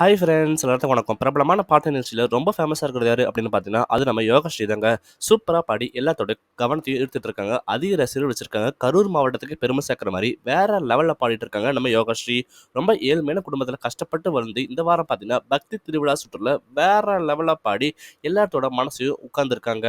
Hi friends எல்லாத்துக்கும் வணக்கம். பிரபலமான பாட்டு நிகழ்ச்சியில ரொம்ப ஃபேமஸா இருக்கிறது யாரு அப்படின்னு பார்த்தீங்கன்னா, அது நம்ம யோகஸ்ரீ தாங்க. சூப்பரா பாடி எல்லாத்தோட கவனத்தையும் ஈர்த்துட்டு இருக்காங்க. அதிக ரசிகர்கள் வச்சிருக்காங்க. கரூர் மாவட்டத்துக்கு பெருமை சேர்க்கிற மாரி வேற லெவல்ல பாடிட்டு இருக்காங்க நம்ம யோகஸ்ரீ. ரொம்ப ஏழ்மையான குடும்பத்தில கஷ்டப்பட்டு வளர்ந்து இந்த வாரம் பார்த்தீங்கன்னா, பக்தி திருவிழா சுற்றுல வேற லெவல்ல பாடி எல்லாத்தோட மனசையும் உட்கார்ந்துருக்காங்க.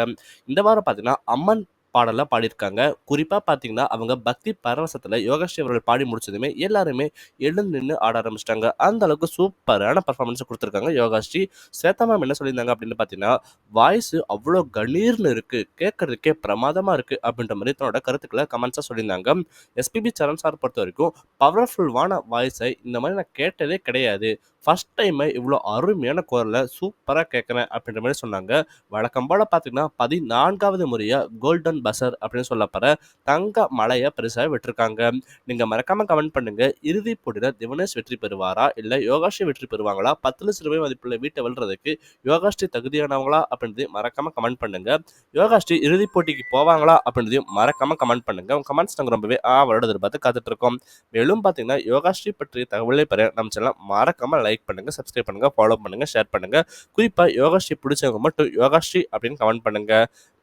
இந்த வாரம் பார்த்தீங்கன்னா, அம்மன் பாடல பாடியிருக்காங்க. குறிப்பா பார்த்தீங்கன்னா, அவங்க பக்தி பரவசத்துல யோகஸ்ரீ அவர்கள் பாடி முடிச்சதுமே எல்லாருமே எழுந்து நின்னு ஆட ஆரம்பிச்சுட்டாங்க. அந்த அளவுக்கு சூப்பரான பெர்ஃபார்மன்ஸ் குடுத்துருக்காங்க யோகாஸ்ரீ. ஸ்வேதா மேம் என்ன சொல்லியிருந்தாங்க அப்படின்னு பார்த்தீங்கன்னா, வாய்ஸ் அவ்ளோ கணீர்னு இருக்கு. கேட்கறதுக்கே பிரமாதமா இருக்கு அப்படின்ற மாரி தன்னோட கருத்துக்கள கமெண்ட்ஸா சொல்லியிருந்தாங்க. எஸ்பிபி சரண் சார் பொறுத்தவரைக்கும் பவர்ஃபுல்லான வாய்ஸை இந்த மாரி நான் கேட்டதே கிடையாது. ஃபர்ஸ்ட் டைம் இவ்ளோ அருமையான குரல்ல சூப்பரா கேட்கிறேன் அப்படின்ற மாரி சொன்னாங்க. வழக்கம் போல பார்த்தீங்கன்னா, 14வது முறையா கோல்டன் பஸர் அப்படின்னு சொல்லப்படுற தங்க மலைய பரிசா விட்டிருக்காங்க. நீங்க மறக்காம கமெண்ட் பண்ணுங்க. இறுதிப் போட்டியில திவனேஷ் வெற்றி பெறுவாரா? இல்ல யோகாஸ்ரீ வெற்றி பெறுவாங்களா? 10,00,000 மதிப்புள்ள வீட்ட வெல்றதுக்கு யோகாஸ்ரீ தகுதியானவங்களா? அப்படின்றதையும் மறக்காம கமெண்ட் பண்ணுங்க. யோகாஸ்ரீ இறுதிப் போட்டிக்கு போவாங்களா? அப்படின்றதையும் மறக்காம கமெண்ட் பண்ணுங்க. உங்க கமெண்ட்ஸ் நாங்க ரொம்பவே ஆவலோட எதிர்பார்த்து காத்துட்டு இருக்கோம். மேலும் பார்த்தீங்கன்னா, யோகாஸ்ரீ பற்றிய தகவலை பெற நம்ம சேனல மறக்காம லைக் பண்ணுங்க, சப்ஸ்கிரைப் பண்ணுங்க, ஃபாலோ பண்ணுங்க, ஷேர் பண்ணுங்க. குறிப்பா யோகாஸ்ரீ பிடிச்சவங்க மட்டும் யோகாஸ்ரீ அப்படின்னு கமெண்ட் பண்ணுங்க.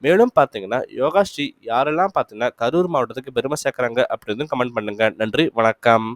மேலும் பார்த்தீங்கன்னா, யோகாஸ்ரீ யாரெல்லாம் பார்த்தீங்கன்னா, கரூர் மாவட்டத்துக்கு பெருமை சேர்க்குறாங்க அப்படின்னு கமெண்ட் பண்ணுங்க. நன்றி, வணக்கம்.